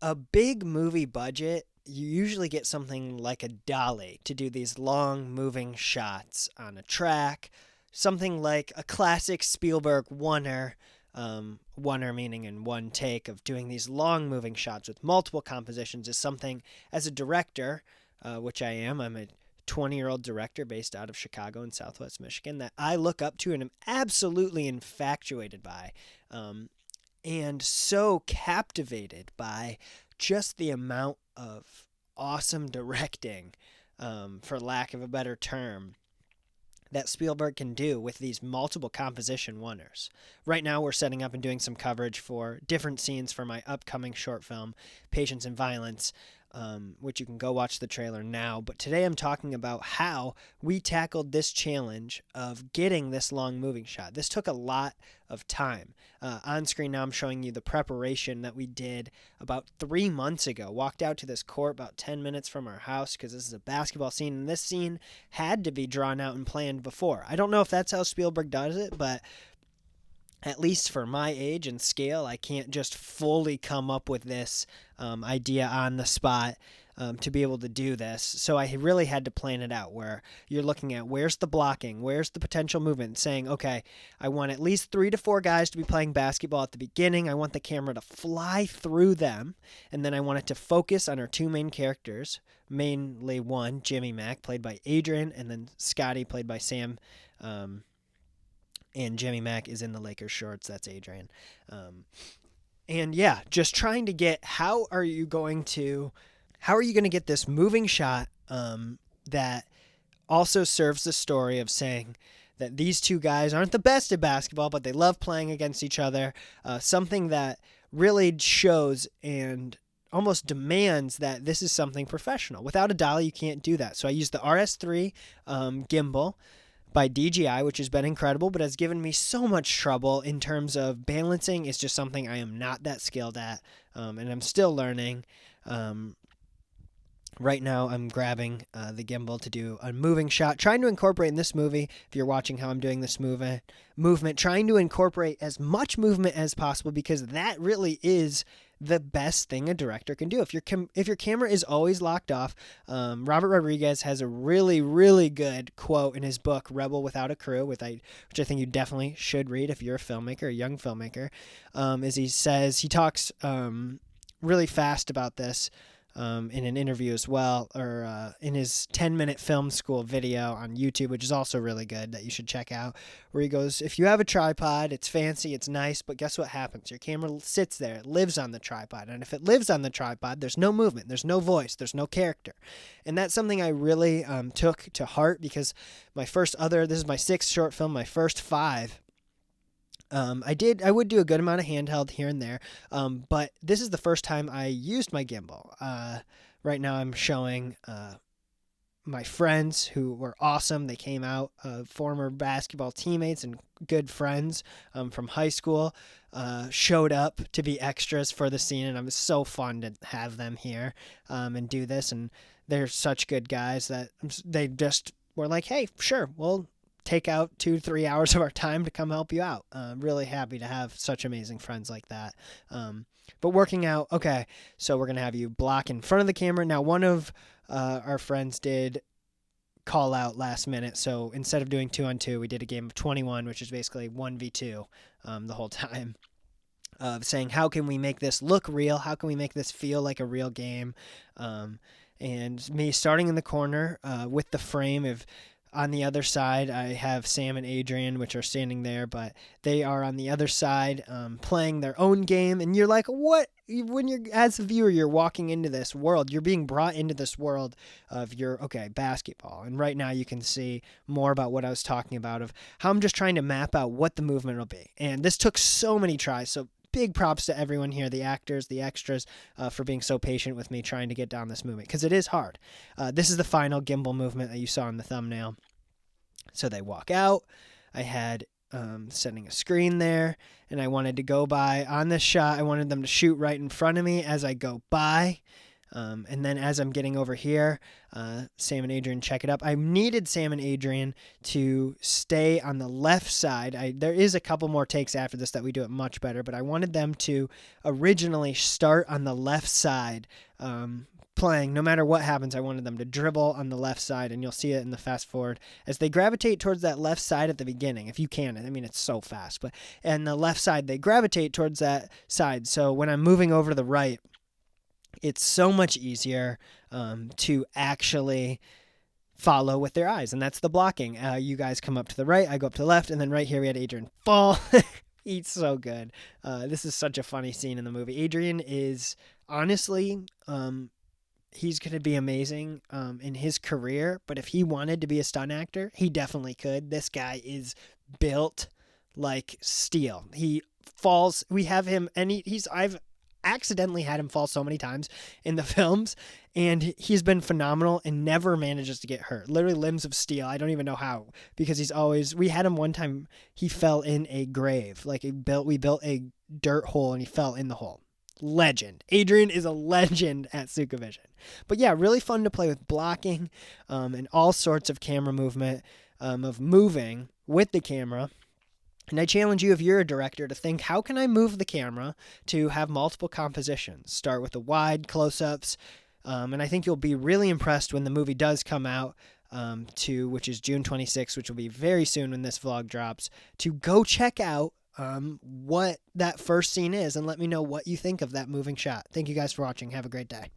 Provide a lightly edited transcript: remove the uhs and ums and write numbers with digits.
a big movie budget, you usually get something like a dolly to do these long moving shots on a track, something like a classic Spielberg oneer, oneer meaning in one take of doing these long moving shots with multiple compositions is something as a director, which I am. I'm a 20-year-old director based out of Chicago in Southwest Michigan that I look up to and am absolutely infatuated by. And so captivated by just the amount of awesome directing, for lack of a better term, that Spielberg can do with these multiple composition oneers. Right now, we're setting up and doing some coverage for different scenes for my upcoming short film, Patience and Violence, which you can go watch the trailer now. But today I'm talking about how we tackled this challenge of getting this long moving shot. This took a lot of time. On screen now I'm showing you the preparation that we did about 3 months ago. Walked out to this court about 10 minutes from our house because this is a basketball scene, and this scene had to be drawn out and planned before. I don't know if that's how Spielberg does it, but at least for my age and scale, I can't just fully come up with this idea on the spot to be able to do this. So I really had to plan it out, where you're looking at where's the blocking, where's the potential movement, saying, okay, I want at least 3 to 4 guys to be playing basketball at the beginning. I want the camera to fly through them, and then I want it to focus on our 2 main characters, mainly one, Jimmy Mack, played by Adrian, and then Scotty, played by Sam. And Jimmy Mack is in the Lakers shorts. That's Adrian. And yeah, just trying to get how are you going to get this moving shot that also serves the story of saying that these 2 guys aren't the best at basketball, but they love playing against each other. Something that really shows and almost demands that this is something professional. Without a dolly, you can't do that. So I used the RS3 Gimbal by DJI, which has been incredible, but has given me so much trouble in terms of balancing. It's just something I am not that skilled at, and I'm still learning. Right now, I'm grabbing the gimbal to do a moving shot, trying to incorporate in this movie, if you're watching how I'm doing this movement, trying to incorporate as much movement as possible, because that really is the best thing a director can do. If your camera is always locked off, Robert Rodriguez has a really, really good quote in his book, Rebel Without a Crew, which I think you definitely should read if you're a filmmaker, a young filmmaker, as he talks really fast about this, in an interview as well, or in his 10-minute film school video on YouTube, which is also really good that you should check out, where he goes, if you have a tripod, it's fancy, it's nice, but guess what happens? Your camera sits there, it lives on the tripod, and if it lives on the tripod, there's no movement, there's no voice, there's no character. And that's something I really took to heart, because this is my 6th short film, my first 5, I would do a good amount of handheld here and there, but this is the first time I used my gimbal. Right now I'm showing my friends who were awesome. They came out, former basketball teammates and good friends from high school, showed up to be extras for the scene, and it was so fun to have them here and do this. And they're such good guys that they just were like, hey, sure, we'll take out 2-3 hours of our time to come help you out. Really happy to have such amazing friends like that. But working out, okay, so we're going to have you block in front of the camera. Now, one of our friends did call out last minute, so instead of doing 2-on-2, we did a game of 21, which is basically 1v2 the whole time, of saying, how can we make this look real? How can we make this feel like a real game? And me starting in the corner with the frame of, on the other side, I have Sam and Adrian, which are standing there, but they are on the other side playing their own game. And you're like, what? When you're, as a viewer, you're walking into this world. You're being brought into this world of basketball. And right now you can see more about what I was talking about, of how I'm just trying to map out what the movement will be. And this took so many tries. So big props to everyone here, the actors, the extras, for being so patient with me trying to get down this movement, because it is hard. This is the final gimbal movement that you saw in the thumbnail. So they walk out. I had setting a screen there, and I wanted to go by on this shot. I wanted them to shoot right in front of me as I go by. And then as I'm getting over here, Sam and Adrian check it up. I needed Sam and Adrian to stay on the left side. There is a couple more takes after this that we do it much better, but I wanted them to originally start on the left side, playing. No matter what happens, I wanted them to dribble on the left side, and you'll see it in the fast forward as they gravitate towards that left side at the beginning. If you can, I mean, it's so fast, but and the left side, they gravitate towards that side. So when I'm moving over to the right, it's so much easier to actually follow with their eyes, and that's the blocking. You guys come up to the right, I go up to the left, and then right here we had Adrian fall. He's so good. This is such a funny scene in the movie. Adrian is honestly, he's going to be amazing in his career, but if he wanted to be a stunt actor, he definitely could. This guy is built like steel. He falls. We have him, and I've accidentally had him fall so many times in the films, and he's been phenomenal and never manages to get hurt. Literally limbs of steel. I don't even know how, because we had him one time, he fell in a grave. Like we built a dirt hole and he fell in the hole. Legend. Adrian is a legend at Sukavision. But yeah, really fun to play with blocking and all sorts of camera movement, of moving with the camera. And I challenge you, if you're a director, to think, how can I move the camera to have multiple compositions? Start with the wide close-ups, and I think you'll be really impressed when the movie does come out, which is June 26th, which will be very soon when this vlog drops, to go check out what that first scene is and let me know what you think of that moving shot. Thank you guys for watching. Have a great day.